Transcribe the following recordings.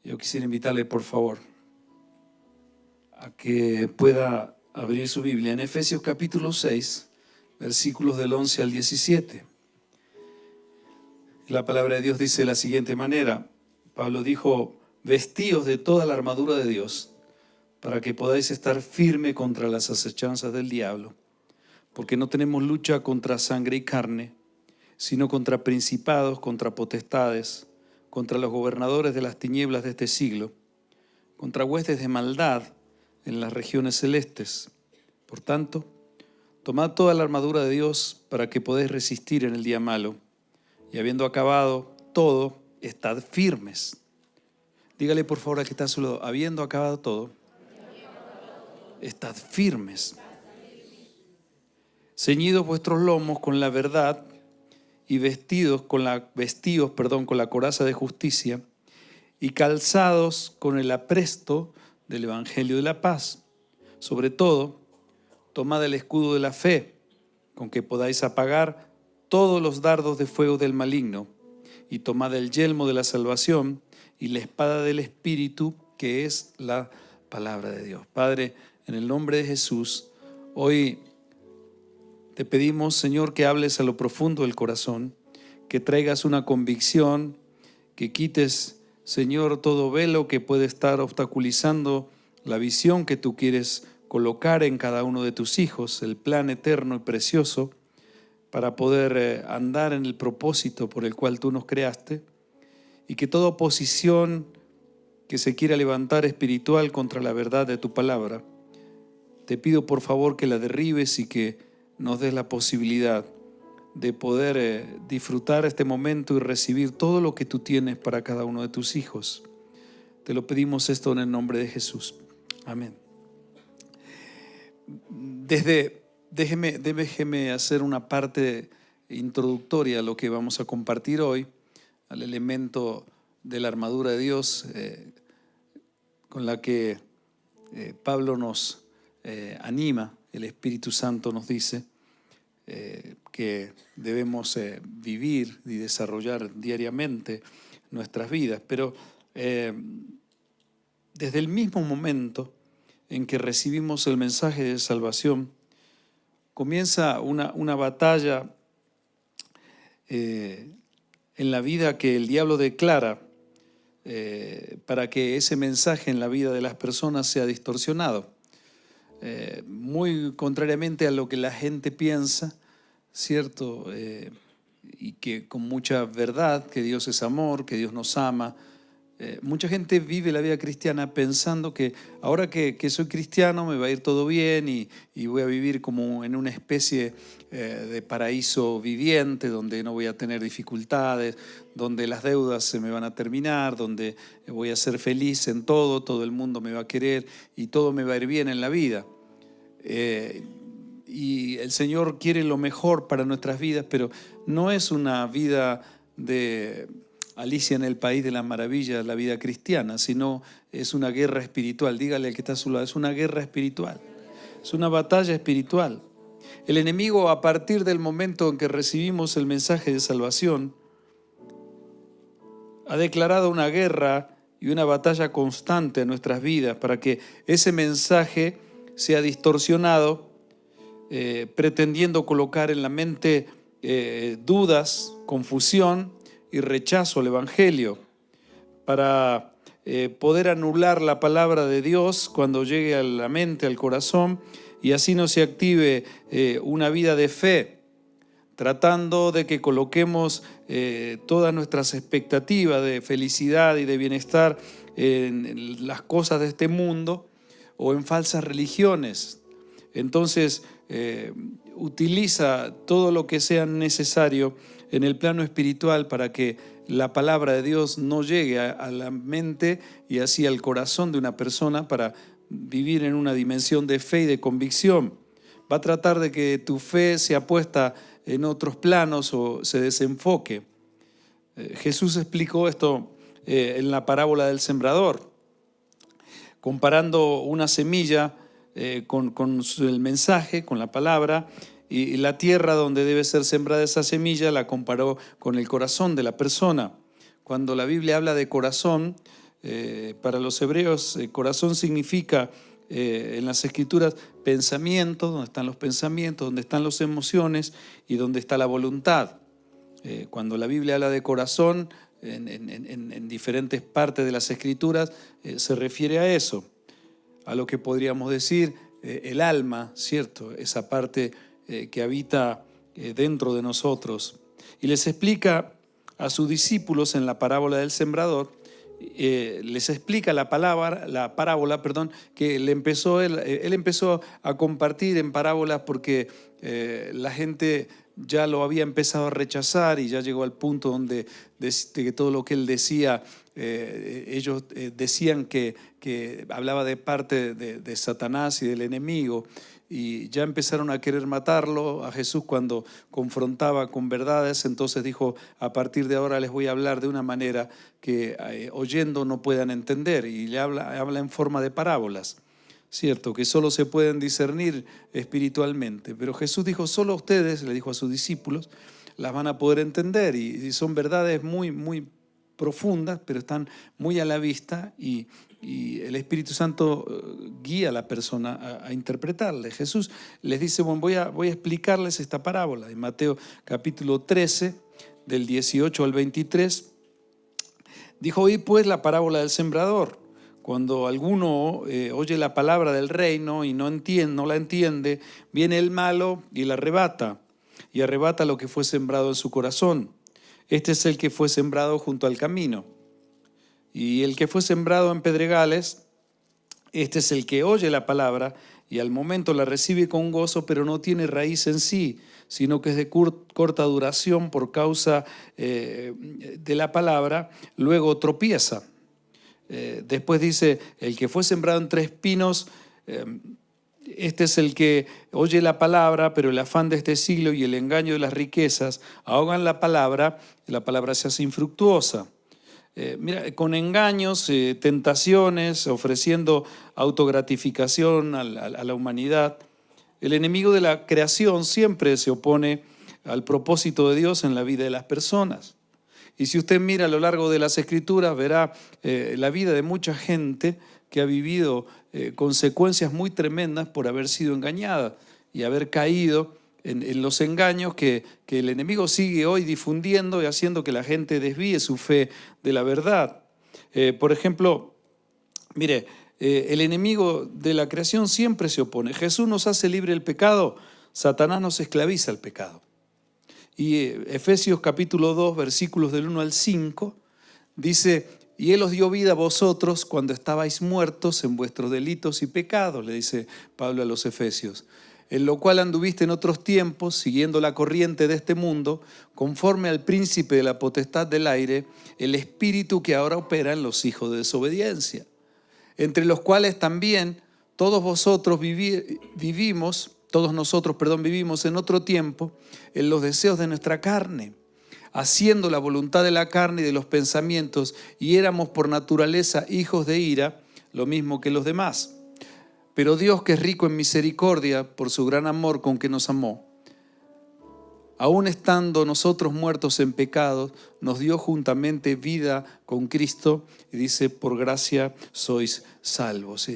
Yo quisiera invitarle, por favor, a que pueda abrir su Biblia en Efesios capítulo 6, versículos del 11 al 17. La palabra de Dios dice de la siguiente manera. Pablo dijo: vestíos de toda la armadura de Dios, para que podáis estar firme contra las acechanzas del diablo. Porque no tenemos lucha contra sangre y carne, sino contra principados, contra potestades, contra los gobernadores de las tinieblas de este siglo, contra huestes de maldad en las regiones celestes. Por tanto, tomad toda la armadura de Dios para que podáis resistir en el día malo, y habiendo acabado todo, estad firmes. Dígale por favor a que está a su lado: habiendo acabado todo, estad firmes. Ceñidos vuestros lomos con la verdad y vestidos con la coraza de justicia, y calzados con el apresto del evangelio de la paz. Sobre todo, tomad el escudo de la fe, con que podáis apagar todos los dardos de fuego del maligno, y tomad el yelmo de la salvación y la espada del Espíritu, que es la palabra de Dios. Padre, en el nombre de Jesús, hoy te pedimos, Señor, que hables a lo profundo del corazón, que traigas una convicción, que quites, Señor, todo velo que puede estar obstaculizando la visión que tú quieres colocar en cada uno de tus hijos, el plan eterno y precioso para poder andar en el propósito por el cual tú nos creaste, y que toda oposición que se quiera levantar espiritual contra la verdad de tu palabra, te pido por favor que la derribes y que nos des la posibilidad de poder disfrutar este momento y recibir todo lo que tú tienes para cada uno de tus hijos. Te lo pedimos esto en el nombre de Jesús. Amén. Déjeme hacer una parte introductoria a lo que vamos a compartir hoy, al elemento de la armadura de Dios con la que Pablo nos anima. El Espíritu Santo nos dice que debemos vivir y desarrollar diariamente nuestras vidas. Pero desde el mismo momento en que recibimos el mensaje de salvación, comienza una batalla en la vida que el diablo declara para que ese mensaje en la vida de las personas sea distorsionado. Muy contrariamente a lo que la gente piensa, ¿cierto? Y que con mucha verdad, que Dios es amor, que Dios nos ama. Mucha gente vive la vida cristiana pensando que ahora que soy cristiano me va a ir todo bien y voy a vivir como en una especie de paraíso viviente, donde no voy a tener dificultades, donde las deudas se me van a terminar, donde voy a ser feliz en todo el mundo me va a querer y todo me va a ir bien en la vida. Y el Señor quiere lo mejor para nuestras vidas, pero no es una vida de Alicia en el País de las Maravillas, la vida cristiana, sino es una guerra espiritual. Dígale al que está a su lado: es una guerra espiritual, es una batalla espiritual. El enemigo, a partir del momento en que recibimos el mensaje de salvación, ha declarado una guerra y una batalla constante en nuestras vidas para que ese mensaje sea distorsionado, pretendiendo colocar en la mente dudas, confusión y rechazo al Evangelio, para poder anular la palabra de Dios cuando llegue a la mente, al corazón, y así no se active una vida de fe, tratando de que coloquemos todas nuestras expectativas de felicidad y de bienestar en las cosas de este mundo o en falsas religiones. Entonces utiliza todo lo que sea necesario en el plano espiritual para que la palabra de Dios no llegue a la mente y así al corazón de una persona para vivir en una dimensión de fe y de convicción. Va a tratar de que tu fe sea puesta en otros planos o se desenfoque. Jesús explicó esto en la parábola del sembrador, comparando una semilla con el mensaje, con la palabra, y la tierra donde debe ser sembrada esa semilla la comparó con el corazón de la persona. Cuando la Biblia habla de corazón, Para los hebreos, corazón significa en las escrituras pensamientos, donde están los pensamientos, donde están las emociones y donde está la voluntad. Cuando la Biblia habla de corazón en diferentes partes de las escrituras, se refiere a eso, a lo que podríamos decir el alma, ¿cierto? Esa parte que habita dentro de nosotros. Y les explica a sus discípulos en la parábola del sembrador, les explica la parábola, que él empezó a compartir en parábolas porque la gente ya lo había empezado a rechazar y ya llegó al punto donde de que todo lo que él decía, ellos decían que hablaba de parte de Satanás y del enemigo, y ya empezaron a querer matarlo a Jesús cuando confrontaba con verdades. Entonces dijo: a partir de ahora les voy a hablar de una manera que oyendo no puedan entender, y le habla en forma de parábolas, cierto, que solo se pueden discernir espiritualmente. Pero Jesús dijo: solo ustedes, le dijo a sus discípulos, las van a poder entender, y son verdades muy, muy profundas, pero están muy a la vista, y el Espíritu Santo guía a la persona a interpretarle. Jesús les dice: bueno, voy a explicarles esta parábola. En Mateo capítulo 13, del 18 al 23, dijo: oí pues la parábola del sembrador. Cuando alguno oye la palabra del reino y no la entiende, viene el malo y la arrebata, y arrebata lo que fue sembrado en su corazón. Este es el que fue sembrado junto al camino. Y el que fue sembrado en pedregales, este es el que oye la palabra y al momento la recibe con gozo, pero no tiene raíz en sí, sino que es de corta duración por causa de la palabra, luego tropieza. Después dice: el que fue sembrado entre espinos, este es el que oye la palabra, pero el afán de este siglo y el engaño de las riquezas ahogan la palabra se hace infructuosa. Mira, con engaños, tentaciones, ofreciendo autogratificación a la humanidad. El enemigo de la creación siempre se opone al propósito de Dios en la vida de las personas. Y si usted mira a lo largo de las Escrituras, verá la vida de mucha gente que ha vivido consecuencias muy tremendas por haber sido engañada y haber caído en los engaños que el enemigo sigue hoy difundiendo y haciendo que la gente desvíe su fe de la verdad. Por ejemplo, mire, el enemigo de la creación siempre se opone. Jesús nos hace libre del pecado, Satanás nos esclaviza al pecado. Y Efesios capítulo 2, versículos del 1 al 5, dice: y Él os dio vida a vosotros cuando estabais muertos en vuestros delitos y pecados, le dice Pablo a los Efesios, en lo cual anduviste en otros tiempos, siguiendo la corriente de este mundo, conforme al príncipe de la potestad del aire, el espíritu que ahora opera en los hijos de desobediencia, entre los cuales también todos nosotros vivimos en otro tiempo, en los deseos de nuestra carne, haciendo la voluntad de la carne y de los pensamientos, y éramos por naturaleza hijos de ira, lo mismo que los demás. Pero Dios, que es rico en misericordia, por su gran amor con que nos amó, aun estando nosotros muertos en pecados, nos dio juntamente vida con Cristo, y dice: por gracia sois salvos.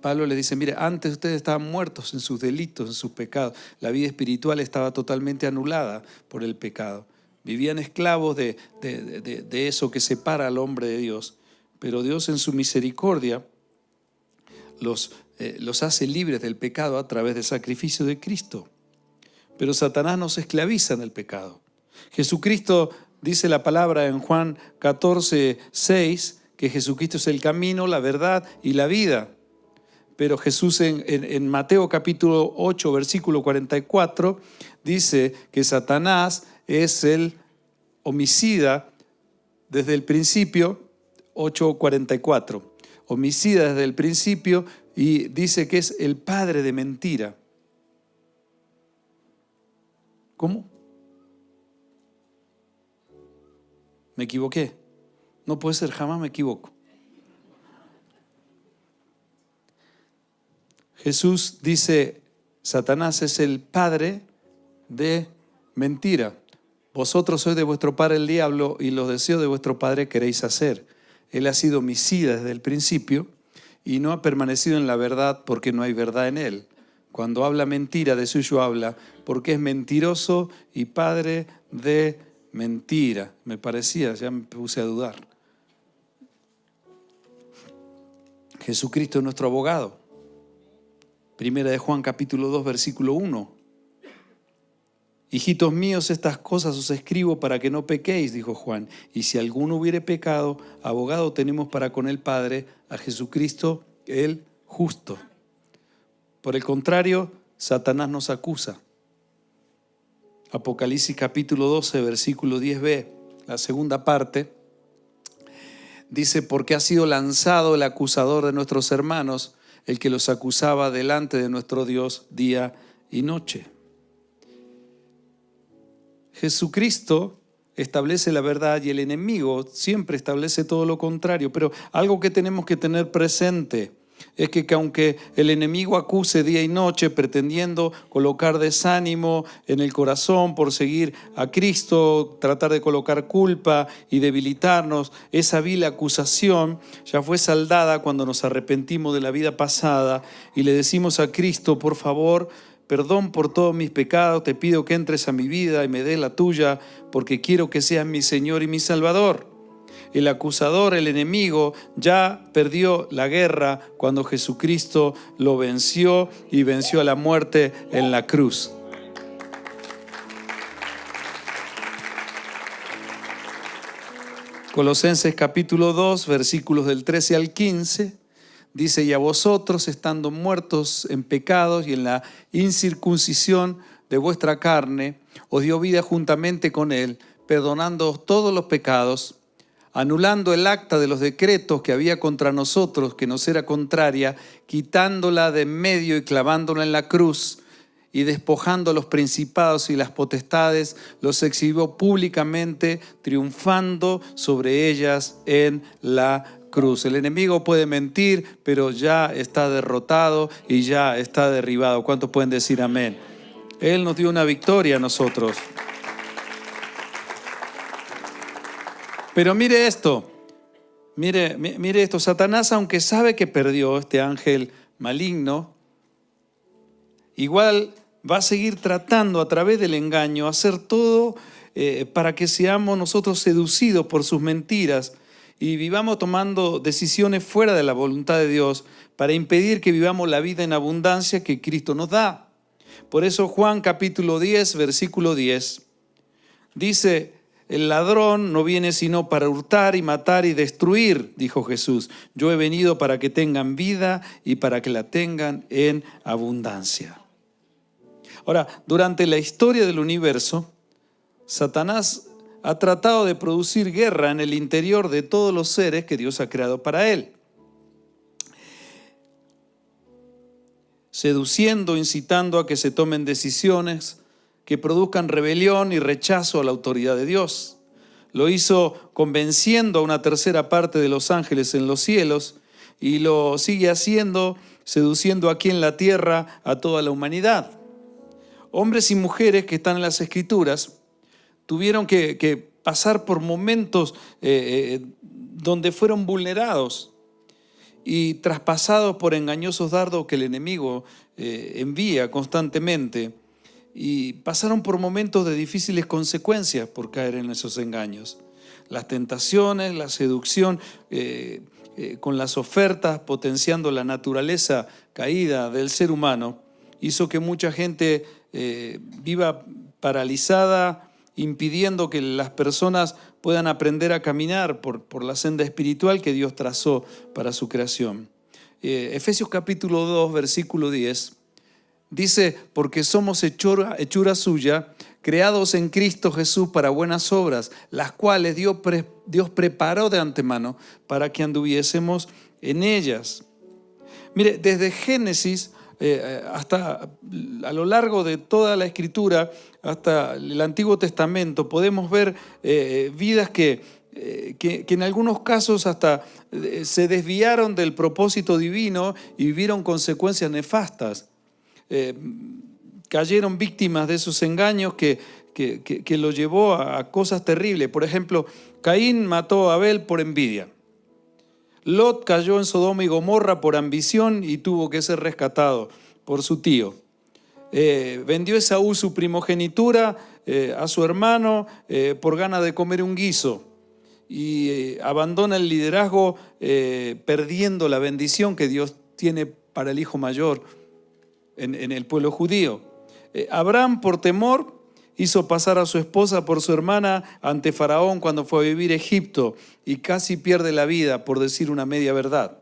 Pablo le dice: mire, antes ustedes estaban muertos en sus delitos, en sus pecados. La vida espiritual estaba totalmente anulada por el pecado. Vivían esclavos de eso que separa al hombre de Dios. Pero Dios, en su misericordia, los hace libres del pecado a través del sacrificio de Cristo. Pero Satanás nos esclaviza en el pecado. Jesucristo, dice la palabra en Juan 14, 6, que Jesucristo es el camino, la verdad y la vida. Pero Jesús en Mateo capítulo 8, versículo 44, dice que Satanás es el homicida desde el principio, 8:44. Homicida desde el principio, y dice que es el padre de mentira. ¿Cómo? Me equivoqué. No puede ser, jamás me equivoco. Jesús dice: Satanás es el padre de mentira. Vosotros sois de vuestro padre el diablo, y los deseos de vuestro padre queréis hacer. Él ha sido homicida desde el principio y no ha permanecido en la verdad porque no hay verdad en él. Cuando habla mentira, de suyo habla, porque es mentiroso y padre de mentira. Me parecía, ya me puse a dudar. Jesucristo es nuestro abogado. Primera de Juan capítulo 2, versículo 1. Hijitos míos, estas cosas os escribo para que no pequéis, dijo Juan. Y si alguno hubiere pecado, abogado tenemos para con el Padre, a Jesucristo el justo. Por el contrario, Satanás nos acusa. Apocalipsis capítulo 12, versículo 10b, la segunda parte, dice, porque ha sido lanzado el acusador de nuestros hermanos, el que los acusaba delante de nuestro Dios día y noche. Jesucristo establece la verdad y el enemigo siempre establece todo lo contrario, pero algo que tenemos que tener presente es que aunque el enemigo acuse día y noche pretendiendo colocar desánimo en el corazón por seguir a Cristo, tratar de colocar culpa y debilitarnos, esa vil acusación ya fue saldada cuando nos arrepentimos de la vida pasada y le decimos a Cristo, por favor, perdón por todos mis pecados, te pido que entres a mi vida y me des la tuya porque quiero que seas mi Señor y mi Salvador. El acusador, el enemigo, ya perdió la guerra cuando Jesucristo lo venció y venció a la muerte en la cruz. Colosenses capítulo 2, versículos del 13 al 15, dice, y a vosotros, estando muertos en pecados y en la incircuncisión de vuestra carne, os dio vida juntamente con él, perdonándoos todos los pecados, anulando el acta de los decretos que había contra nosotros, que nos era contraria, quitándola de en medio y clavándola en la cruz, y despojando a los principados y las potestades, los exhibió públicamente, triunfando sobre ellas en la cruz. El enemigo puede mentir, pero ya está derrotado y ya está derribado. ¿Cuántos pueden decir amén? Él nos dio una victoria a nosotros. Pero mire esto, mire esto, Satanás, aunque sabe que perdió este ángel maligno, igual va a seguir tratando a través del engaño, hacer todo para que seamos nosotros seducidos por sus mentiras y vivamos tomando decisiones fuera de la voluntad de Dios para impedir que vivamos la vida en abundancia que Cristo nos da. Por eso Juan capítulo 10, versículo 10, dice, el ladrón no viene sino para hurtar y matar y destruir, dijo Jesús. Yo he venido para que tengan vida y para que la tengan en abundancia. Ahora, durante la historia del universo, Satanás ha tratado de producir guerra en el interior de todos los seres que Dios ha creado para él. Seduciendo, incitando a que se tomen decisiones que produzcan rebelión y rechazo a la autoridad de Dios. Lo hizo convenciendo a una tercera parte de los ángeles en los cielos y lo sigue haciendo, seduciendo aquí en la tierra a toda la humanidad. Hombres y mujeres que están en las Escrituras tuvieron que pasar por momentos donde fueron vulnerados y traspasados por engañosos dardos que el enemigo envía constantemente. Y pasaron por momentos de difíciles consecuencias por caer en esos engaños. Las tentaciones, la seducción con las ofertas, potenciando la naturaleza caída del ser humano, hizo que mucha gente viva paralizada, impidiendo que las personas puedan aprender a caminar por la senda espiritual que Dios trazó para su creación. Efesios capítulo 2, versículo 10, dice, porque somos hechura suya, creados en Cristo Jesús para buenas obras, las cuales Dios preparó de antemano para que anduviésemos en ellas. Mire, desde Génesis hasta a lo largo de toda la Escritura, hasta el Antiguo Testamento, podemos ver vidas que en algunos casos hasta se desviaron del propósito divino y vivieron consecuencias nefastas. Cayeron víctimas de esos engaños que lo llevó a cosas terribles. Por ejemplo, Caín mató a Abel por envidia. Lot cayó en Sodoma y Gomorra por ambición y tuvo que ser rescatado por su tío. Vendió Esaú su primogenitura a su hermano por ganas de comer un guiso y abandona el liderazgo perdiendo la bendición que Dios tiene para el hijo mayor en el pueblo judío. Abraham, por temor, hizo pasar a su esposa por su hermana ante Faraón cuando fue a vivir a Egipto y casi pierde la vida por decir una media verdad.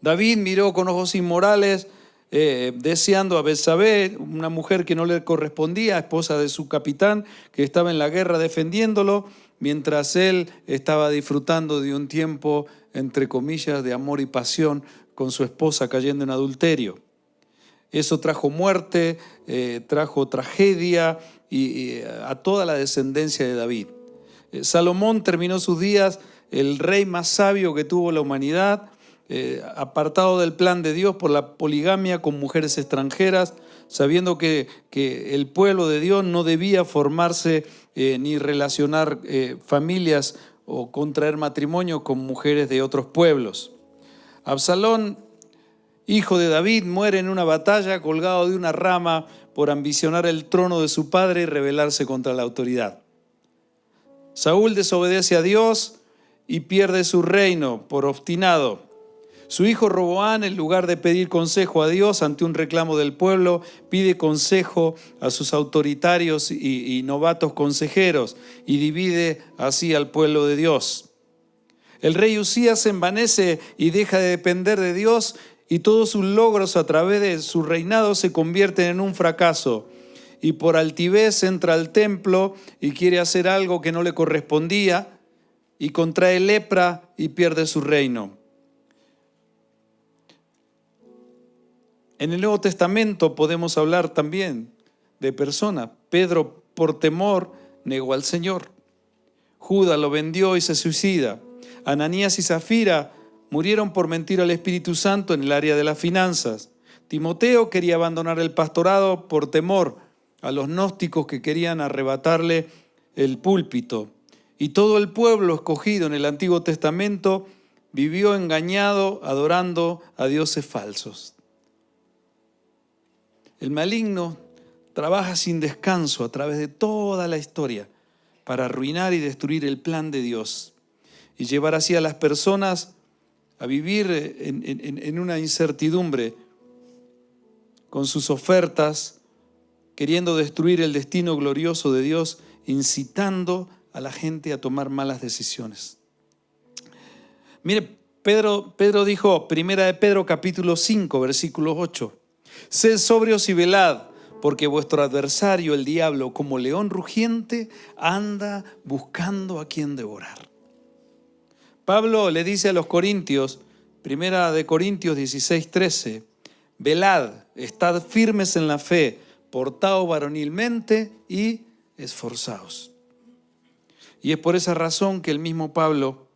David miró con ojos inmorales deseando a Betsabé, una mujer que no le correspondía, esposa de su capitán que estaba en la guerra defendiéndolo, mientras él estaba disfrutando de un tiempo, entre comillas, de amor y pasión con su esposa cayendo en adulterio. Eso trajo muerte, trajo tragedia y a toda la descendencia de David. Salomón terminó sus días el rey más sabio que tuvo la humanidad, apartado del plan de Dios por la poligamia con mujeres extranjeras, sabiendo que el pueblo de Dios no debía formarse ni relacionar familias o contraer matrimonio con mujeres de otros pueblos. Absalón, hijo de David, muere en una batalla colgado de una rama por ambicionar el trono de su padre y rebelarse contra la autoridad. Saúl desobedece a Dios y pierde su reino por obstinado. Su hijo Roboán, en lugar de pedir consejo a Dios ante un reclamo del pueblo, pide consejo a sus autoritarios y novatos consejeros y divide así al pueblo de Dios. El rey Usías se envanece y deja de depender de Dios y todos sus logros a través de su reinado se convierten en un fracaso. Y por altivez entra al templo y quiere hacer algo que no le correspondía y contrae lepra y pierde su reino. En el Nuevo Testamento podemos hablar también de personas. Pedro, por temor, negó al Señor. Judas lo vendió y se suicida. Ananías y Zafira murieron por mentir al Espíritu Santo en el área de las finanzas. Timoteo quería abandonar el pastorado por temor a los gnósticos que querían arrebatarle el púlpito. Y todo el pueblo escogido en el Antiguo Testamento vivió engañado, adorando a dioses falsos. El maligno trabaja sin descanso a través de toda la historia para arruinar y destruir el plan de Dios y llevar así a las personas a vivir en una incertidumbre con sus ofertas, queriendo destruir el destino glorioso de Dios, incitando a la gente a tomar malas decisiones. Mire, Pedro dijo, primera de Pedro capítulo 5, versículo 8, sed sobrios y velad, porque vuestro adversario, el diablo, como león rugiente, anda buscando a quien devorar. Pablo le dice a los corintios, primera de Corintios 16, 13, velad, estad firmes en la fe, portaos varonilmente y esforzaos. Y es por esa razón que el mismo Pablo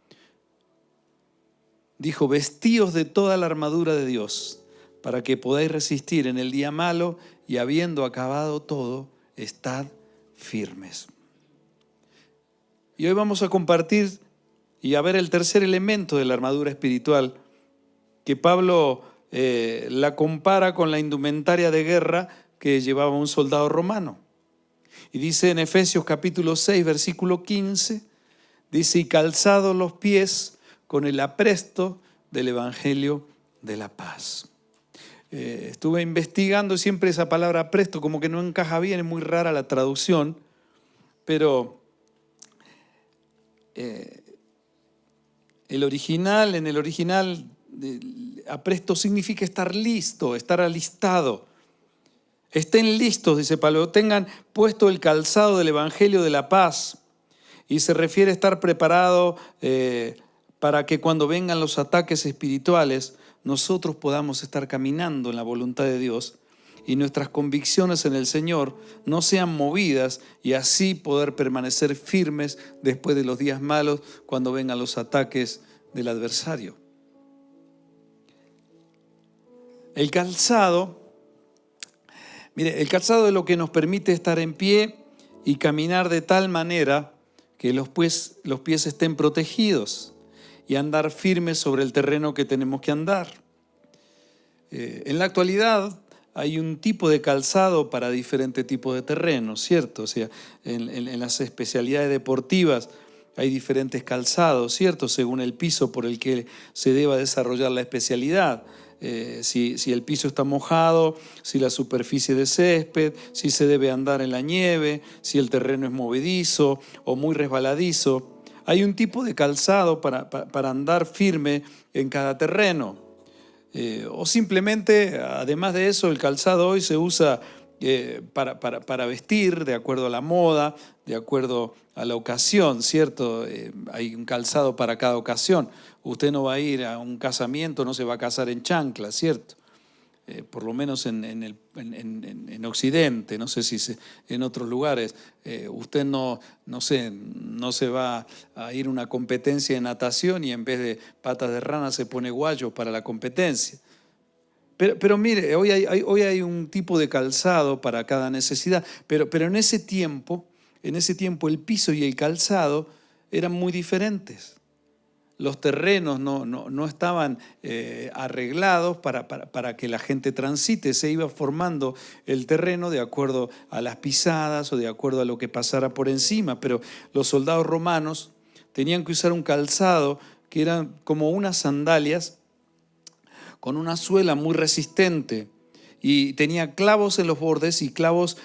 dijo, vestíos de toda la armadura de Dios, para que podáis resistir en el día malo y habiendo acabado todo, estad firmes. Y hoy vamos a compartir y a ver el tercer elemento de la armadura espiritual, que Pablo la compara con la indumentaria de guerra que llevaba un soldado romano. Y dice en Efesios capítulo 6, versículo 15, dice, y calzados los pies con el apresto del Evangelio de la paz. Estuve investigando siempre esa palabra apresto, como que no encaja bien, es muy rara la traducción, pero en el original, apresto significa estar listo, estar alistado. Estén listos, dice Pablo, tengan puesto el calzado del Evangelio de la paz. Y se refiere a estar preparado para que cuando vengan los ataques espirituales, nosotros podamos estar caminando en la voluntad de Dios y nuestras convicciones en el Señor no sean movidas y así poder permanecer firmes después de los días malos cuando vengan los ataques del adversario. El calzado es lo que nos permite estar en pie y caminar de tal manera que los pies estén protegidos. y andar firmes sobre el terreno que tenemos que andar. En la actualidad hay un tipo de calzado para diferentes tipos de terrenos, ¿cierto? O sea, en las especialidades deportivas hay diferentes calzados, ¿cierto? Según el piso por el que se deba desarrollar la especialidad. Si el piso está mojado, si la superficie de césped, si se debe andar en la nieve, si el terreno es movedizo o muy resbaladizo. Hay un tipo de calzado para andar firme en cada terreno. O simplemente, además de eso, el calzado hoy se usa para vestir de acuerdo a la moda, de acuerdo a la ocasión, ¿cierto? Hay un calzado para cada ocasión. Usted no va a ir a un casamiento, no se va a casar en chancla, ¿cierto? Por lo menos en Occidente, no sé si en otros lugares. Usted no se va a ir a una competencia de natación y en vez de patas de rana se pone guayos para la competencia. Pero mire, hoy hay un tipo de calzado para cada necesidad, pero en ese tiempo el piso y el calzado eran muy diferentes. Los terrenos no estaban arreglados para que la gente transite, se iba formando el terreno de acuerdo a las pisadas o de acuerdo a lo que pasara por encima, pero los soldados romanos tenían que usar un calzado que eran como unas sandalias con una suela muy resistente y tenía clavos en los bordes y clavos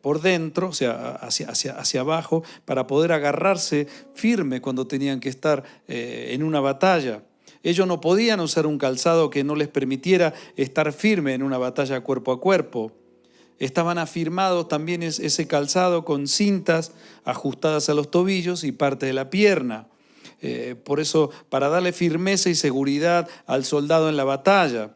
por dentro, o sea, hacia abajo, para poder agarrarse firme cuando tenían que estar en una batalla. Ellos no podían usar un calzado que no les permitiera estar firme en una batalla cuerpo a cuerpo. Estaban afirmados también ese calzado con cintas ajustadas a los tobillos y parte de la pierna. Por eso, para darle firmeza y seguridad al soldado en la batalla.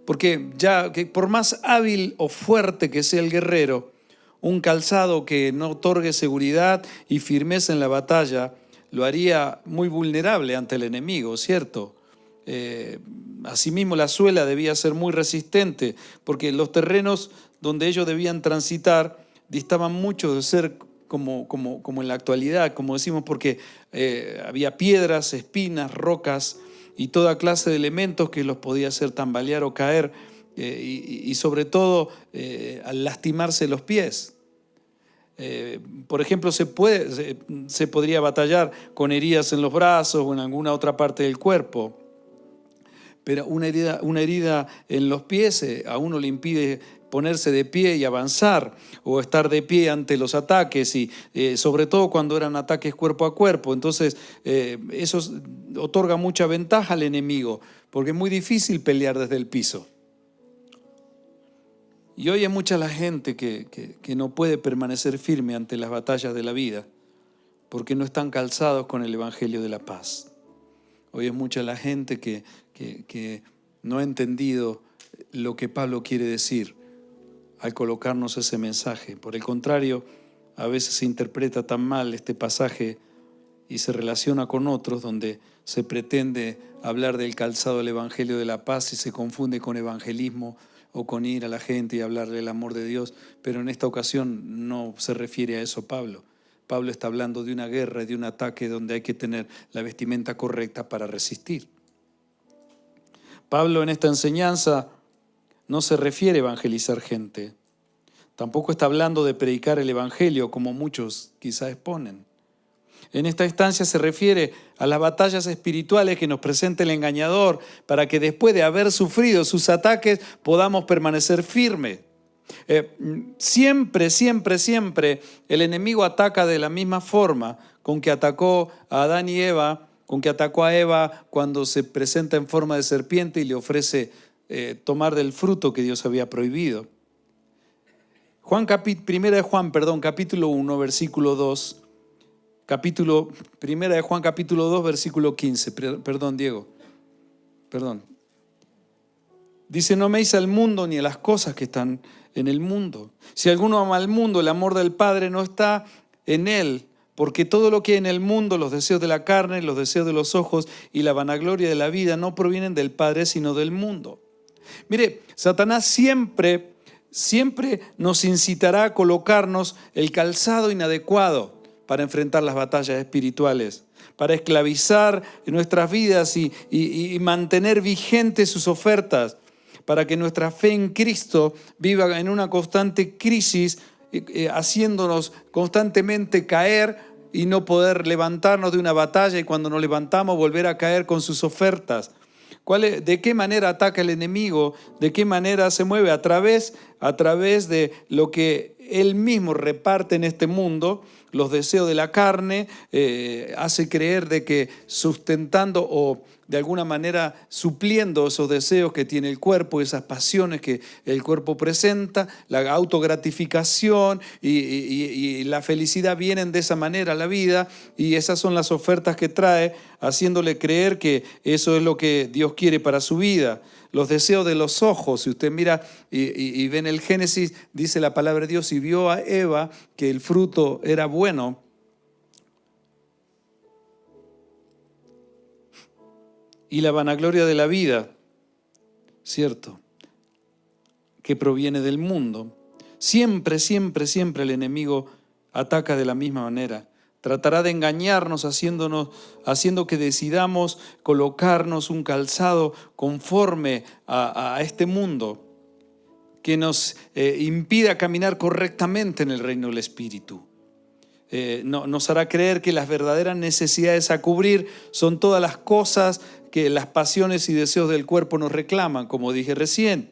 Porque ya que por más hábil o fuerte que sea el guerrero, un calzado que no otorgue seguridad y firmeza en la batalla lo haría muy vulnerable ante el enemigo, ¿cierto? Asimismo, la suela debía ser muy resistente, porque los terrenos donde ellos debían transitar distaban mucho de ser como en la actualidad, como decimos, porque había piedras, espinas, rocas y toda clase de elementos que los podía hacer tambalear o caer, y sobre todo al lastimarse los pies. Por ejemplo, se podría batallar con heridas en los brazos o en alguna otra parte del cuerpo, pero una herida en los pies a uno le impide ponerse de pie y avanzar, o estar de pie ante los ataques, y sobre todo cuando eran ataques cuerpo a cuerpo. Entonces eso otorga mucha ventaja al enemigo, porque es muy difícil pelear desde el piso. Y hoy hay mucha la gente que no puede permanecer firme ante las batallas de la vida, porque no están calzados con el Evangelio de la paz. Hoy es mucha la gente que no ha entendido lo que Pablo quiere decir al colocarnos ese mensaje. Por el contrario, a veces se interpreta tan mal este pasaje y se relaciona con otros donde se pretende hablar del calzado del Evangelio de la paz y se confunde con evangelismo o con ir a la gente y hablarle del amor de Dios. Pero en esta ocasión no se refiere a eso Pablo. Pablo está hablando de una guerra y de un ataque donde hay que tener la vestimenta correcta para resistir. Pablo en esta enseñanza no se refiere a evangelizar gente. Tampoco está hablando de predicar el evangelio como muchos quizás exponen. En esta instancia se refiere a las batallas espirituales que nos presenta el engañador para que después de haber sufrido sus ataques podamos permanecer firmes. Siempre el enemigo ataca de la misma forma con que atacó a Adán y Eva, con que atacó a Eva cuando se presenta en forma de serpiente y le ofrece tomar del fruto que Dios había prohibido. Primera de Juan, capítulo 1, versículo 2. Primera de Juan, capítulo 2, versículo 15. Perdón, Diego. Perdón. Dice: no améis al mundo ni a las cosas que están en el mundo. Si alguno ama al mundo, el amor del Padre no está en él. Porque todo lo que hay en el mundo, los deseos de la carne, los deseos de los ojos y la vanagloria de la vida, no provienen del Padre, sino del mundo. Mire, Satanás siempre nos incitará a colocarnos el calzado inadecuado para enfrentar las batallas espirituales, para esclavizar nuestras vidas y mantener vigentes sus ofertas, para que nuestra fe en Cristo viva en una constante crisis, haciéndonos constantemente caer y no poder levantarnos de una batalla, y cuando nos levantamos volver a caer con sus ofertas. ¿De qué manera ataca el enemigo? ¿De qué manera se mueve? A través de lo que él mismo reparte en este mundo, los deseos de la carne, hace creer de que sustentando o de alguna manera supliendo esos deseos que tiene el cuerpo, esas pasiones que el cuerpo presenta, la autogratificación y la felicidad vienen de esa manera a la vida, y esas son las ofertas que trae, haciéndole creer que eso es lo que Dios quiere para su vida. Los deseos de los ojos, si usted mira y ve en el Génesis, dice la palabra de Dios, y vio a Eva que el fruto era bueno. Y la vanagloria de la vida, ¿cierto?, que proviene del mundo. Siempre, siempre, siempre el enemigo ataca de la misma manera. Tratará de engañarnos haciendo que decidamos colocarnos un calzado conforme a este mundo, que nos impida caminar correctamente en el reino del Espíritu. Nos hará creer que las verdaderas necesidades a cubrir son todas las cosas que las pasiones y deseos del cuerpo nos reclaman, como dije recién.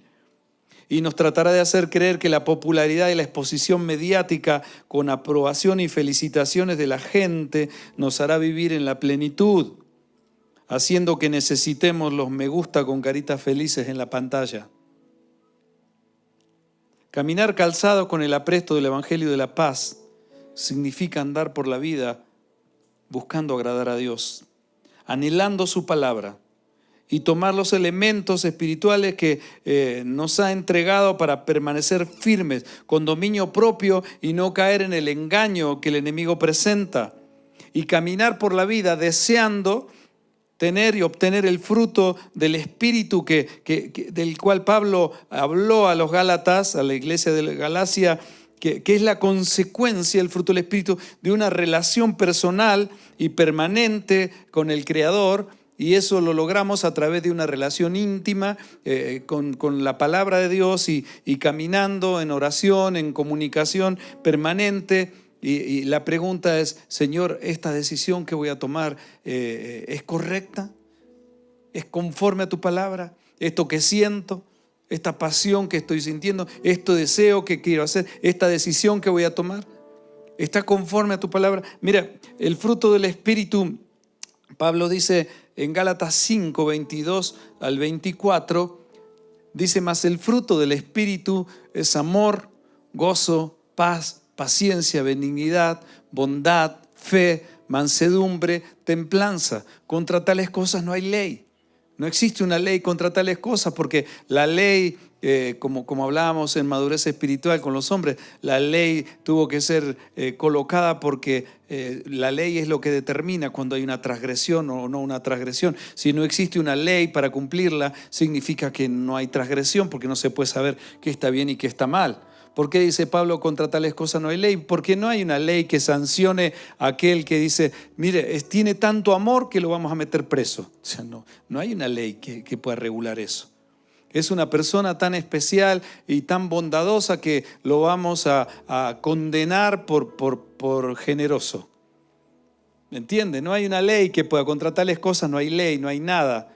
Y nos tratará de hacer creer que la popularidad y la exposición mediática con aprobación y felicitaciones de la gente nos hará vivir en la plenitud, haciendo que necesitemos los me gusta con caritas felices en la pantalla. Caminar calzado con el apresto del Evangelio de la paz significa andar por la vida buscando agradar a Dios, anhelando su palabra y tomar los elementos espirituales que nos ha entregado para permanecer firmes, con dominio propio y no caer en el engaño que el enemigo presenta, y caminar por la vida deseando tener y obtener el fruto del Espíritu del cual Pablo habló a los Gálatas, a la iglesia de Galacia, que es la consecuencia, el fruto del Espíritu, de una relación personal y permanente con el Creador, y eso lo logramos a través de una relación íntima con la palabra de Dios y caminando en oración, en comunicación permanente. Y la pregunta es, Señor, ¿esta decisión que voy a tomar es correcta? ¿Es conforme a tu palabra? ¿Esto que siento? ¿Esta pasión que estoy sintiendo? ¿Este deseo que quiero hacer? ¿Esta decisión que voy a tomar? ¿Está conforme a tu palabra? Mira, el fruto del Espíritu, Pablo dice en Gálatas 5, 22 al 24, dice, mas el fruto del Espíritu es amor, gozo, paz, paciencia, benignidad, bondad, fe, mansedumbre, templanza. Contra tales cosas no hay ley. No existe una ley contra tales cosas, porque la ley, como hablábamos en madurez espiritual con los hombres, la ley tuvo que ser colocada porque la ley es lo que determina cuando hay una transgresión o no una transgresión. Si no existe una ley para cumplirla, significa que no hay transgresión, porque no se puede saber qué está bien y qué está mal. ¿Por qué dice Pablo contra tales cosas no hay ley? Porque no hay una ley que sancione a aquel que dice, mire, tiene tanto amor que lo vamos a meter preso. O sea, no hay una ley que pueda regular eso. Es una persona tan especial y tan bondadosa que lo vamos a condenar por generoso. ¿Me entiende? No hay una ley que pueda, contra tales cosas no hay ley, no hay nada.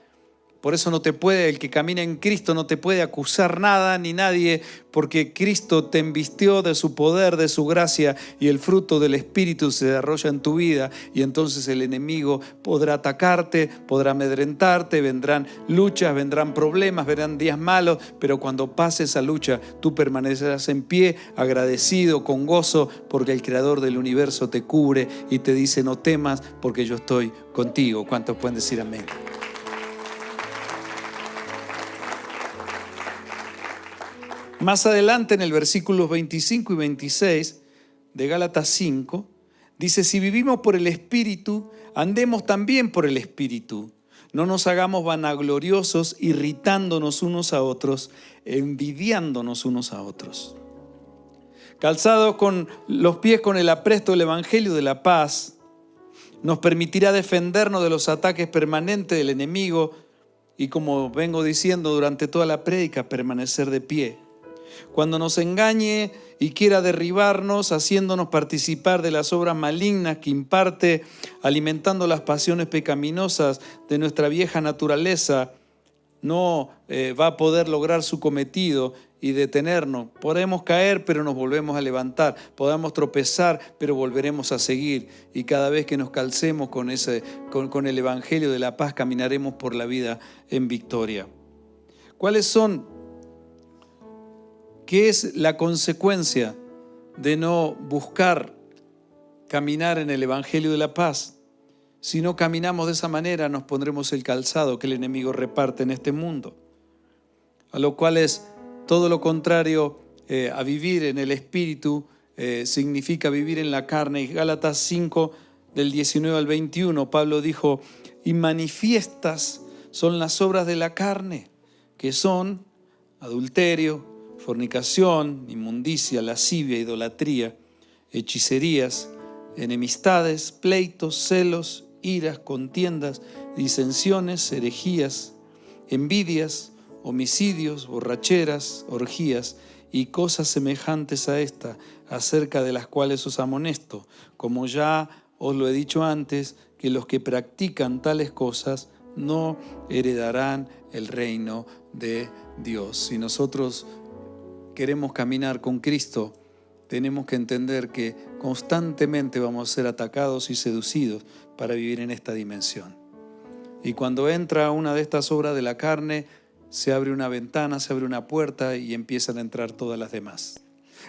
Por eso el que camina en Cristo no te puede acusar nada ni nadie, porque Cristo te embistió de su poder, de su gracia, y el fruto del Espíritu se desarrolla en tu vida, y entonces el enemigo podrá atacarte, podrá amedrentarte, vendrán luchas, vendrán problemas, vendrán días malos, pero cuando pase esa lucha, tú permanecerás en pie, agradecido, con gozo, porque el Creador del universo te cubre y te dice, no temas, porque yo estoy contigo. ¿Cuántos pueden decir amén? Más adelante en el versículos 25 y 26 de Gálatas 5, dice, si vivimos por el Espíritu, andemos también por el Espíritu. No nos hagamos vanagloriosos, irritándonos unos a otros, envidiándonos unos a otros. Calzados con los pies con el apresto del Evangelio de la paz, nos permitirá defendernos de los ataques permanentes del enemigo y, como vengo diciendo durante toda la prédica, permanecer de pie. Cuando nos engañe y quiera derribarnos, haciéndonos participar de las obras malignas que imparte, alimentando las pasiones pecaminosas de nuestra vieja naturaleza, no va a poder lograr su cometido y detenernos. Podemos caer, pero nos volvemos a levantar. Podemos tropezar, pero volveremos a seguir. Y cada vez que nos calcemos con el Evangelio de la paz, caminaremos por la vida en victoria. ¿Qué es la consecuencia de no buscar caminar en el Evangelio de la paz? Si no caminamos de esa manera, nos pondremos el calzado que el enemigo reparte en este mundo. A lo cual es todo lo contrario a vivir en el Espíritu, significa vivir en la carne. Y Gálatas 5, del 19 al 21, Pablo dijo: y manifiestas son las obras de la carne, que son adulterio, fornicación, inmundicia, lascivia, idolatría, hechicerías, enemistades, pleitos, celos, iras, contiendas, disensiones, herejías, envidias, homicidios, borracheras, orgías y cosas semejantes a esta, acerca de las cuales os amonesto, como ya os lo he dicho antes, que los que practican tales cosas no heredarán el reino de Dios. Si nosotros queremos caminar con Cristo, tenemos que entender que constantemente vamos a ser atacados y seducidos para vivir en esta dimensión. Y cuando entra una de estas obras de la carne, se abre una ventana, se abre una puerta y empiezan a entrar todas las demás.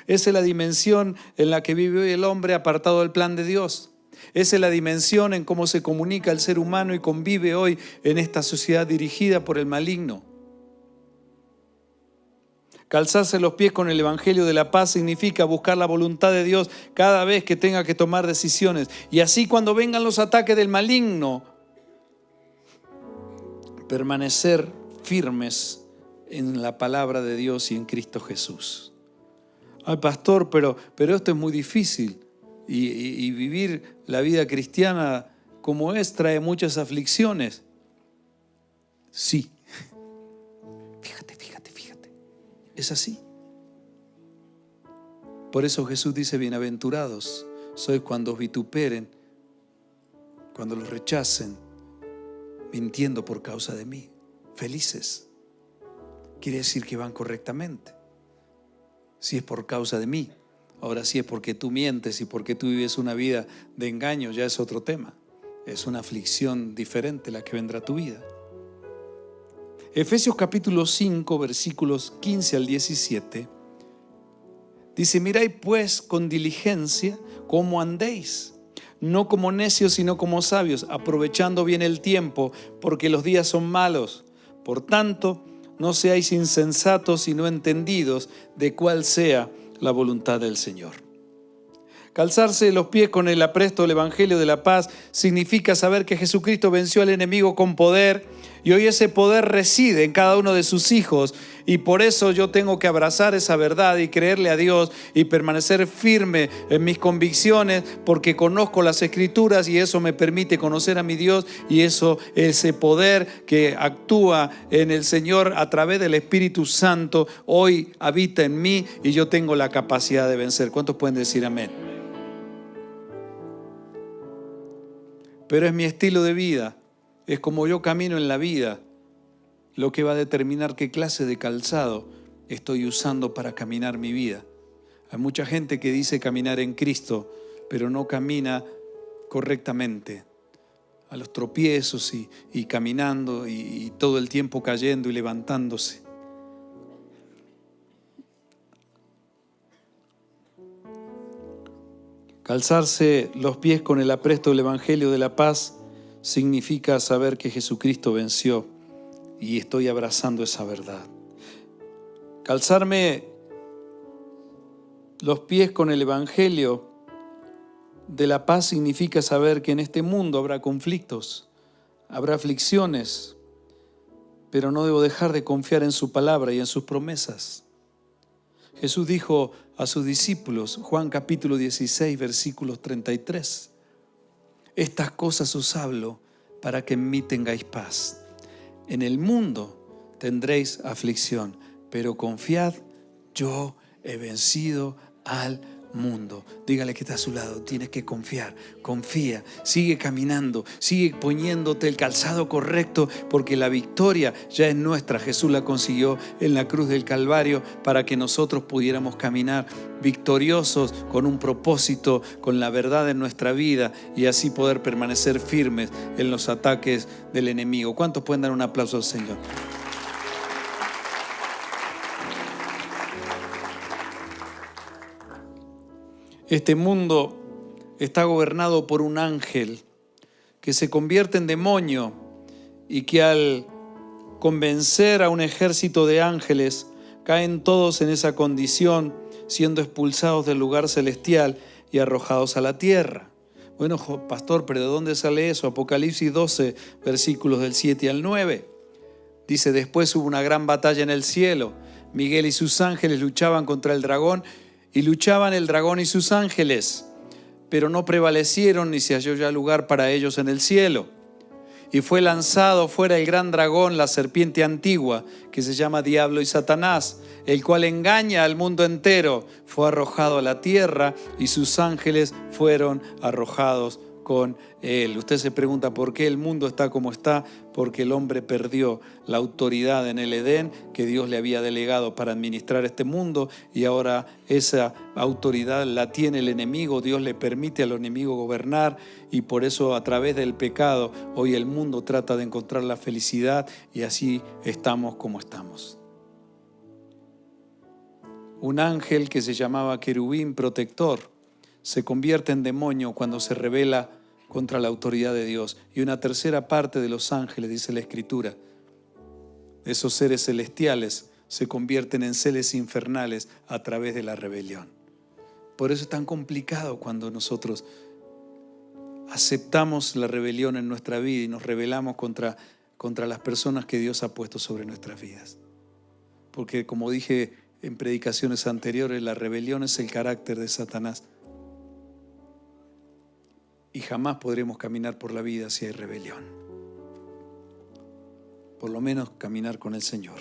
Esa es la dimensión en la que vive hoy el hombre apartado del plan de Dios. Esa es la dimensión en cómo se comunica el ser humano y convive hoy en esta sociedad dirigida por el maligno. Calzarse los pies con el Evangelio de la paz significa buscar la voluntad de Dios cada vez que tenga que tomar decisiones. Y así, cuando vengan los ataques del maligno, permanecer firmes en la palabra de Dios y en Cristo Jesús. Ay, pastor, pero esto es muy difícil. Y vivir la vida cristiana como es trae muchas aflicciones. Sí. Fíjate. Es así. Por eso Jesús dice: bienaventurados sois cuando os vituperen, cuando los rechacen, mintiendo por causa de mí. Felices. Quiere decir que van correctamente. Si es por causa de mí. Ahora, si es porque tú mientes y porque tú vives una vida de engaño, ya es otro tema. Es una aflicción diferente la que vendrá a tu vida. Efesios capítulo 5, versículos 15 al 17, dice: mirad pues con diligencia cómo andéis, no como necios, sino como sabios, aprovechando bien el tiempo, porque los días son malos. Por tanto, no seáis insensatos, sino entendidos de cuál sea la voluntad del Señor. Calzarse los pies con el apresto del Evangelio de la paz significa saber que Jesucristo venció al enemigo con poder y hoy ese poder reside en cada uno de sus hijos, y por eso yo tengo que abrazar esa verdad y creerle a Dios y permanecer firme en mis convicciones, porque conozco las Escrituras y eso me permite conocer a mi Dios, y ese poder que actúa en el Señor a través del Espíritu Santo hoy habita en mí y yo tengo la capacidad de vencer. ¿Cuántos pueden decir amén? Pero es mi estilo de vida, es como yo camino en la vida, lo que va a determinar qué clase de calzado estoy usando para caminar mi vida. Hay mucha gente que dice caminar en Cristo, pero no camina correctamente. A los tropiezos y caminando y todo el tiempo cayendo y levantándose. Calzarse los pies con el apresto del Evangelio de la paz significa saber que Jesucristo venció y estoy abrazando esa verdad. Calzarme los pies con el Evangelio de la paz significa saber que en este mundo habrá conflictos, habrá aflicciones, pero no debo dejar de confiar en su palabra y en sus promesas. Jesús dijo a sus discípulos, Juan capítulo 16, versículos 33, estas cosas os hablo para que en mí tengáis paz. En el mundo tendréis aflicción, pero confiad, yo he vencido al mundo. Dígale que está a su lado, tienes que confiar, confía, sigue caminando, sigue poniéndote el calzado correcto, porque la victoria ya es nuestra. Jesús la consiguió en la cruz del Calvario para que nosotros pudiéramos caminar victoriosos con un propósito, con la verdad en nuestra vida y así poder permanecer firmes en los ataques del enemigo. ¿Cuántos pueden dar un aplauso al Señor? Este mundo está gobernado por un ángel que se convierte en demonio y que al convencer a un ejército de ángeles caen todos en esa condición, siendo expulsados del lugar celestial y arrojados a la tierra. Bueno, pastor, ¿pero de dónde sale eso? Apocalipsis 12, versículos del 7 al 9. Dice, después hubo una gran batalla en el cielo. Miguel y sus ángeles luchaban contra el dragón, y luchaban el dragón y sus ángeles, pero no prevalecieron ni se halló ya lugar para ellos en el cielo. Y fue lanzado fuera el gran dragón, la serpiente antigua, que se llama Diablo y Satanás, el cual engaña al mundo entero. Fue arrojado a la tierra y sus ángeles fueron arrojados con él. Usted se pregunta por qué el mundo está como está, porque el hombre perdió la autoridad en el Edén que Dios le había delegado para administrar este mundo, y ahora esa autoridad la tiene el enemigo. Dios le permite al enemigo gobernar, y por eso a través del pecado hoy el mundo trata de encontrar la felicidad, y así estamos como estamos. Un ángel que se llamaba querubín protector se convierte en demonio cuando se rebela contra la autoridad de Dios. Y una tercera parte de los ángeles, dice la Escritura, esos seres celestiales se convierten en seres infernales a través de la rebelión. Por eso es tan complicado cuando nosotros aceptamos la rebelión en nuestra vida y nos rebelamos contra las personas que Dios ha puesto sobre nuestras vidas. Porque como dije en predicaciones anteriores, la rebelión es el carácter de Satanás. Y jamás podremos caminar por la vida si hay rebelión. Por lo menos caminar con el Señor.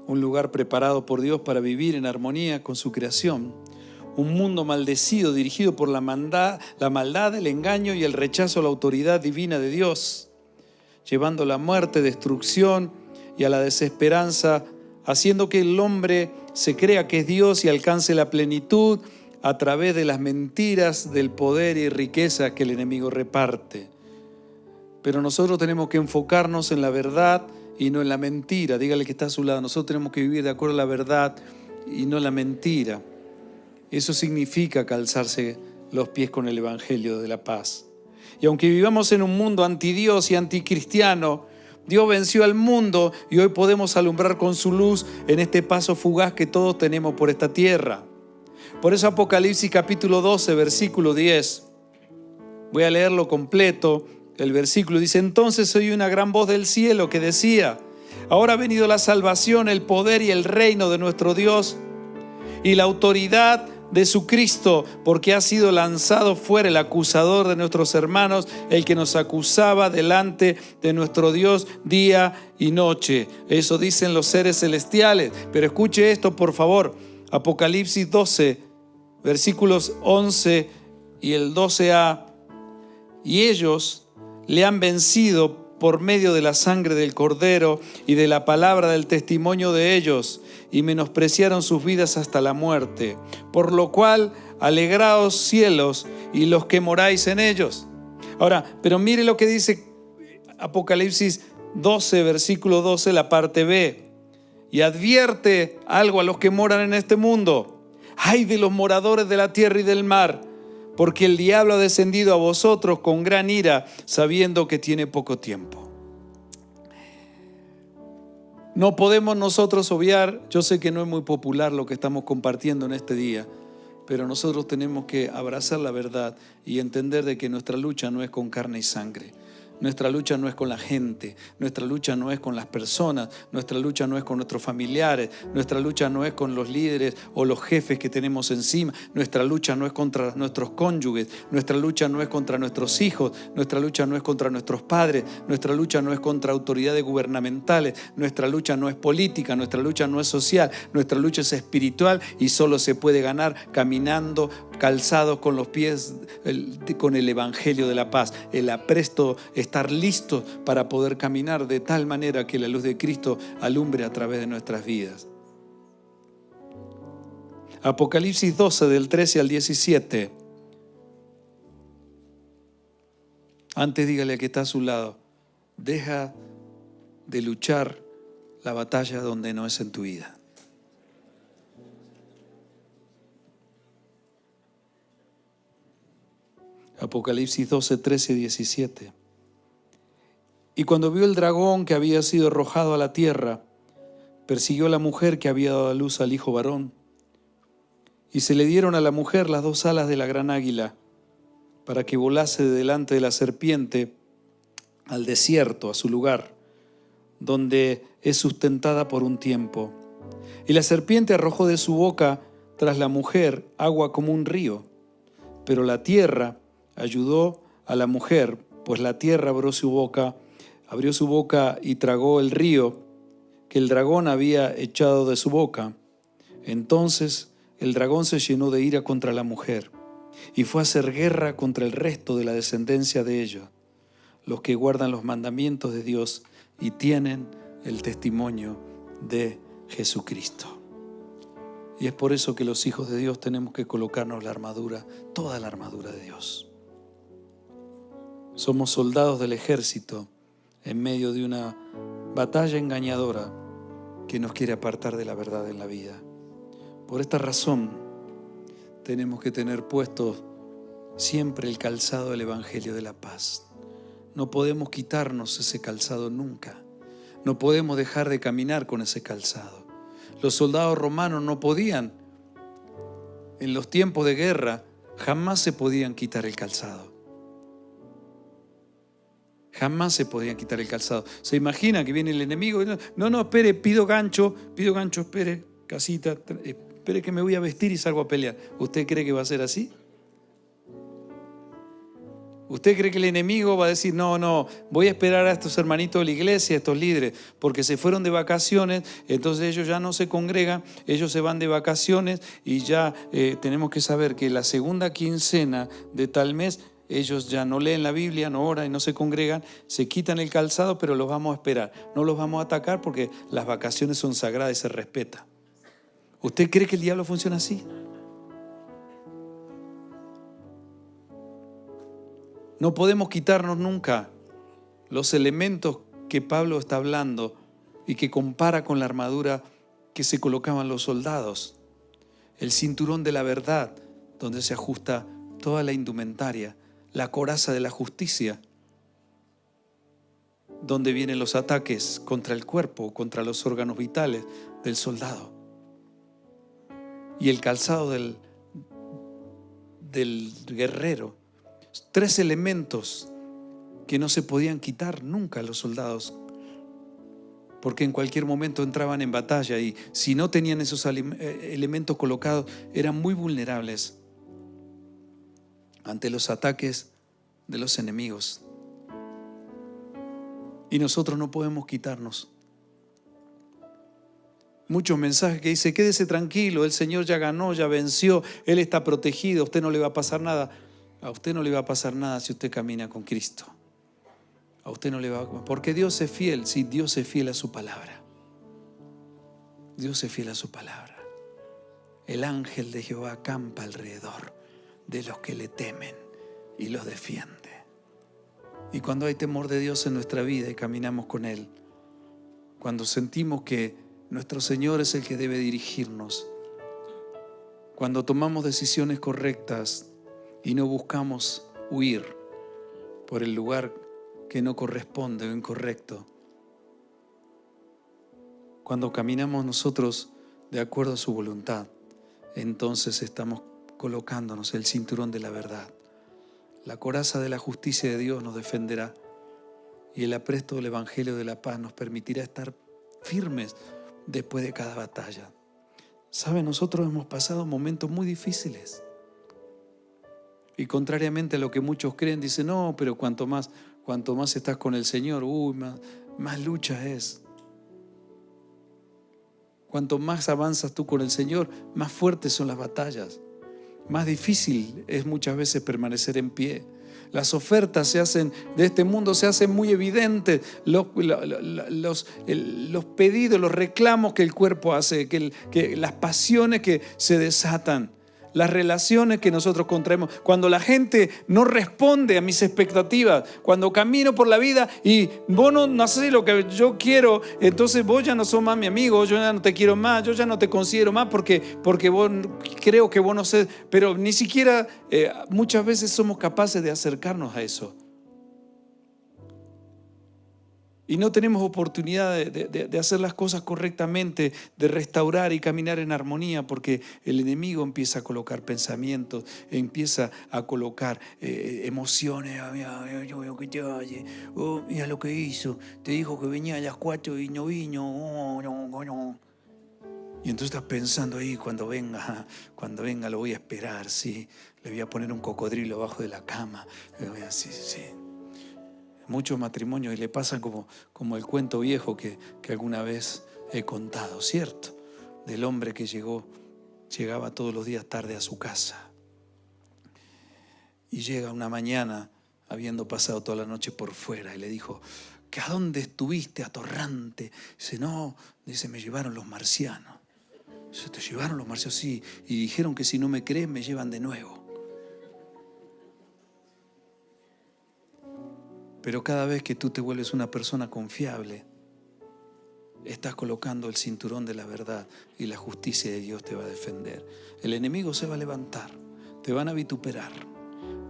Un lugar preparado por Dios para vivir en armonía con su creación. Un mundo maldecido, dirigido por la maldad, el engaño y el rechazo a la autoridad divina de Dios, llevando a la muerte, destrucción y a la desesperanza, haciendo que el hombre se crea que es Dios y alcance la plenitud a través de las mentiras del poder y riqueza que el enemigo reparte. Pero nosotros tenemos que enfocarnos en la verdad y no en la mentira. Dígale que está a su lado. Nosotros tenemos que vivir de acuerdo a la verdad y no la mentira. Eso significa calzarse los pies con el Evangelio de la paz. Y aunque vivamos en un mundo antidios y anticristiano, Dios venció al mundo y hoy podemos alumbrar con su luz en este paso fugaz que todos tenemos por esta tierra. Por eso Apocalipsis capítulo 12, versículo 10. Voy a leerlo completo. El versículo dice, entonces oí una gran voz del cielo que decía, ahora ha venido la salvación, el poder y el reino de nuestro Dios y la autoridad de su Cristo, porque ha sido lanzado fuera el acusador de nuestros hermanos, el que nos acusaba delante de nuestro Dios día y noche. Eso dicen los seres celestiales. Pero escuche esto, por favor. Apocalipsis 12, versículos 11 y el 12a. Y ellos le han vencido por medio de la sangre del Cordero y de la palabra del testimonio de ellos, y menospreciaron sus vidas hasta la muerte. Por lo cual, alegraos cielos y los que moráis en ellos. Ahora, pero mire lo que dice Apocalipsis 12, versículo 12, la parte B. Y advierte algo a los que moran en este mundo. ¡Ay de los moradores de la tierra y del mar! Porque el diablo ha descendido a vosotros con gran ira, sabiendo que tiene poco tiempo. No podemos nosotros obviar, yo sé que no es muy popular lo que estamos compartiendo en este día, pero nosotros tenemos que abrazar la verdad y entender de que nuestra lucha no es con carne y sangre. Nuestra lucha no es con la gente, nuestra lucha no es con las personas, nuestra lucha no es con nuestros familiares, nuestra lucha no es con los líderes o los jefes que tenemos encima, nuestra lucha no es contra nuestros cónyuges, nuestra lucha no es contra nuestros hijos, nuestra lucha no es contra nuestros padres, nuestra lucha no es contra autoridades gubernamentales, nuestra lucha no es política, nuestra lucha no es social, nuestra lucha es espiritual y solo se puede ganar caminando calzados con los pies, con el Evangelio de la paz, el apresto, estar listos para poder caminar de tal manera que la luz de Cristo alumbre a través de nuestras vidas. Apocalipsis 12, del 13 al 17. Antes dígale al que está a su lado, deja de luchar la batalla donde no es en tu vida. Apocalipsis 12, 13 y 17. Y cuando vio el dragón que había sido arrojado a la tierra, persiguió a la mujer que había dado a luz al hijo varón. Y se le dieron a la mujer las 2 alas de la gran águila, para que volase de delante de la serpiente al desierto, a su lugar, donde es sustentada por un tiempo. Y la serpiente arrojó de su boca tras la mujer agua como un río, pero la tierra ayudó a la mujer, pues la tierra abrió su boca y tragó el río que el dragón había echado de su boca. Entonces el dragón se llenó de ira contra la mujer y fue a hacer guerra contra el resto de la descendencia de ella, los que guardan los mandamientos de Dios y tienen el testimonio de Jesucristo. Y es por eso que los hijos de Dios tenemos que colocarnos la armadura, toda la armadura de Dios. Somos soldados del ejército en medio de una batalla engañadora que nos quiere apartar de la verdad en la vida. Por esta razón tenemos que tener puesto siempre el calzado del Evangelio de la paz. No podemos quitarnos ese calzado nunca. No podemos dejar de caminar con ese calzado. Los soldados romanos no podían, en los tiempos de guerra, jamás se podían quitar el calzado. Jamás se podían quitar el calzado. ¿Se imagina que viene el enemigo? No, espere, pido gancho, espere, casita, espere que me voy a vestir y salgo a pelear. ¿Usted cree que va a ser así? ¿Usted cree que el enemigo va a decir, no, voy a esperar a estos hermanitos de la iglesia, a estos líderes, porque se fueron de vacaciones, entonces ellos ya no se congregan, ellos se van de vacaciones y ya tenemos que saber que la segunda quincena de tal mes ellos ya no leen la Biblia, no oran y no se congregan, se quitan el calzado, pero los vamos a esperar. No los vamos a atacar porque las vacaciones son sagradas y se respeta. ¿Usted cree que el diablo funciona así? No podemos quitarnos nunca los elementos que Pablo está hablando y que compara con la armadura que se colocaban los soldados. El cinturón de la verdad, donde se ajusta toda la indumentaria. La coraza de la justicia, donde vienen los ataques contra el cuerpo, contra los órganos vitales del soldado. Y el calzado del guerrero. 3 elementos que no se podían quitar nunca los soldados, porque en cualquier momento entraban en batalla y si no tenían esos elementos colocados, eran muy vulnerables ante los ataques de los enemigos. Y nosotros no podemos quitarnos. Muchos mensajes que dice, quédese tranquilo, el Señor ya ganó, ya venció, Él está protegido, a usted no le va a pasar nada. A usted no le va a pasar nada si usted camina con Cristo. A usted no le va a... Porque Dios es fiel, sí, Dios es fiel a su palabra. Dios es fiel a su palabra. El ángel de Jehová acampa alrededor de los que le temen y los defiende. Y cuando hay temor de Dios en nuestra vida y caminamos con Él, cuando sentimos que nuestro Señor es el que debe dirigirnos, cuando tomamos decisiones correctas y no buscamos huir por el lugar que no corresponde o incorrecto, cuando caminamos nosotros de acuerdo a su voluntad, entonces estamos colocándonos el cinturón de la verdad. La coraza de la justicia de Dios nos defenderá Y el apresto del Evangelio de la paz nos permitirá estar firmes después de cada batalla. ¿Saben? Nosotros hemos pasado momentos muy difíciles. Y contrariamente a lo que muchos creen, dicen, no, pero cuanto más estás con el Señor, más lucha es. Cuanto más avanzas tú con el Señor, más fuertes son las batallas. Más difícil es muchas veces permanecer en pie. Las ofertas de este mundo se hacen muy evidentes. Los pedidos, los reclamos que el cuerpo hace, que las pasiones que se desatan. Las relaciones que nosotros contraemos, cuando la gente no responde a mis expectativas, cuando camino por la vida y vos no haces lo que yo quiero, entonces vos ya no sos más mi amigo, yo ya no te quiero más, yo ya no te considero más porque vos creo que vos no sé, pero ni siquiera muchas veces somos capaces de acercarnos a eso. Y no tenemos oportunidad de hacer las cosas correctamente, de restaurar y caminar en armonía, porque el enemigo empieza a colocar pensamientos, empieza a colocar emociones. Mira lo que hizo, te dijo que venía a las 4 y no vino. Y entonces estás pensando ahí, cuando venga lo voy a esperar, sí, le voy a poner un cocodrilo abajo de la cama. Sí. Muchos matrimonios y le pasan como el cuento viejo que alguna vez he contado, ¿cierto? Del hombre que llegaba todos los días tarde a su casa. Y llega una mañana, habiendo pasado toda la noche por fuera, y le dijo, ¿que a dónde estuviste, atorrante? Dice, no, me llevaron los marcianos. Dice, ¿te llevaron los marcianos? Sí, y dijeron que si no me crees me llevan de nuevo. Pero cada vez que tú te vuelves una persona confiable, estás colocando el cinturón de la verdad y la justicia de Dios te va a defender. El enemigo se va a levantar, te van a vituperar,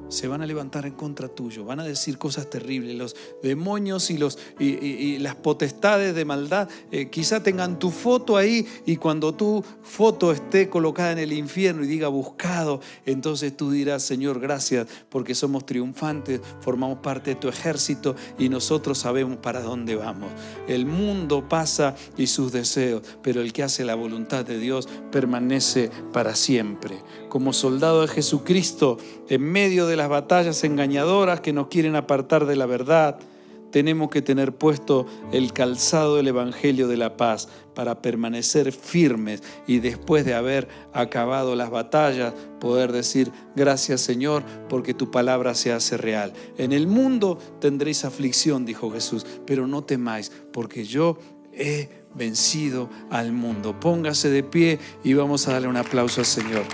se van a levantar en contra tuyo, van a decir cosas terribles. Los demonios y las potestades de maldad quizá tengan tu foto ahí, y cuando tu foto esté colocada en el infierno y diga buscado, entonces tú dirás, Señor, gracias porque somos triunfantes, formamos parte de tu ejército y nosotros sabemos para dónde vamos. El mundo pasa y sus deseos, pero el que hace la voluntad de Dios permanece para siempre. Como soldado de Jesucristo, en medio de las batallas engañadoras que nos quieren apartar de la verdad, tenemos que tener puesto el calzado del Evangelio de la paz para permanecer firmes y después de haber acabado las batallas poder decir, gracias Señor, porque tu palabra se hace real. En el mundo tendréis aflicción, dijo Jesús, pero no temáis, porque yo he vencido al mundo. Póngase de pie y vamos a darle un aplauso al Señor.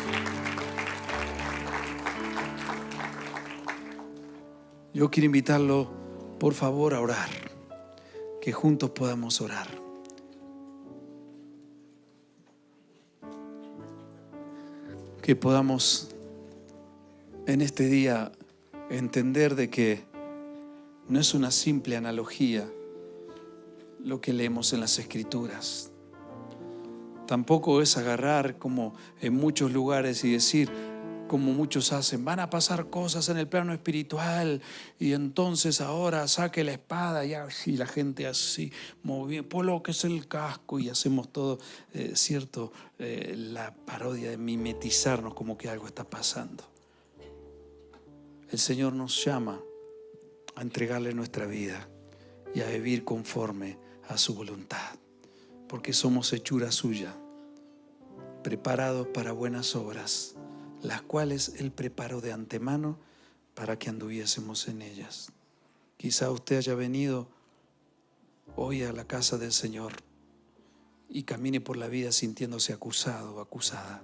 Yo quiero invitarlo, por favor, a orar, que juntos podamos orar. Que podamos en este día entender de que no es una simple analogía lo que leemos en las Escrituras. Tampoco es agarrar como en muchos lugares y decir, como muchos hacen, van a pasar cosas en el plano espiritual y entonces ahora saque la espada y la gente así, por lo que es el casco, y hacemos todo, ¿cierto? La parodia de mimetizarnos como que algo está pasando. El Señor nos llama a entregarle nuestra vida y a vivir conforme a su voluntad, porque somos hechura suya, preparados para buenas obras, las cuales Él preparó de antemano para que anduviésemos en ellas. Quizá usted haya venido hoy a la casa del Señor y camine por la vida sintiéndose acusado o acusada.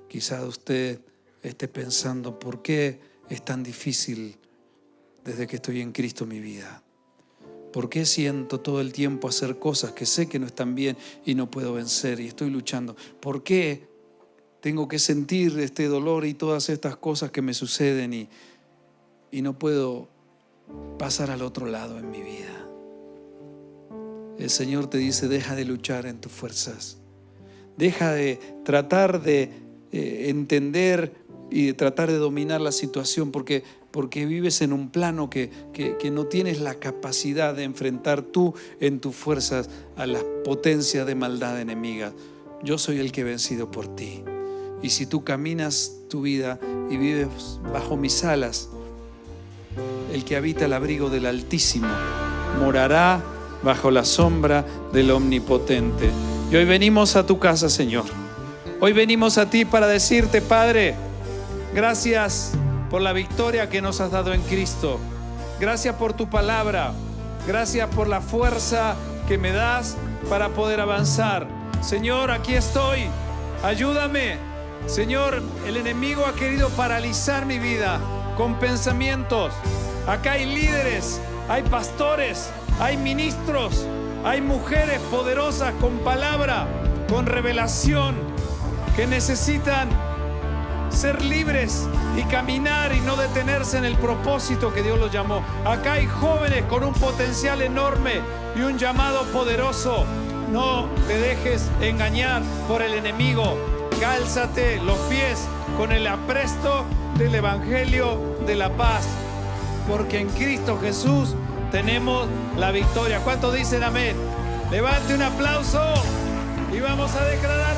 Quizá usted esté pensando, ¿por qué es tan difícil desde que estoy en Cristo mi vida? ¿Por qué siento todo el tiempo hacer cosas que sé que no están bien y no puedo vencer y estoy luchando? ¿Por qué tengo que sentir este dolor y todas estas cosas que me suceden y no puedo pasar al otro lado en mi vida? El Señor te dice, deja de luchar en tus fuerzas. Deja de tratar de entender y de tratar de dominar la situación porque vives en un plano que no tienes la capacidad de enfrentar tú en tus fuerzas a las potencias de maldad enemigas. Yo soy el que he vencido por ti. Y si tú caminas tu vida y vives bajo mis alas, el que habita el abrigo del Altísimo morará bajo la sombra del Omnipotente. Y hoy venimos a tu casa, Señor. Hoy venimos a ti para decirte, Padre, gracias por la victoria que nos has dado en Cristo. Gracias por tu palabra. Gracias por la fuerza que me das para poder avanzar. Señor, aquí estoy. Ayúdame. Señor, el enemigo ha querido paralizar mi vida con pensamientos. Acá hay líderes, hay pastores, hay ministros, hay mujeres poderosas con palabra, con revelación, que necesitan ser libres y caminar y no detenerse en el propósito que Dios los llamó. Acá hay jóvenes con un potencial enorme y un llamado poderoso. No te dejes engañar por el enemigo. Cálzate los pies con el apresto del Evangelio de la paz, porque en Cristo Jesús tenemos la victoria. ¿Cuántos dicen amén? Levante un aplauso y vamos a declarar.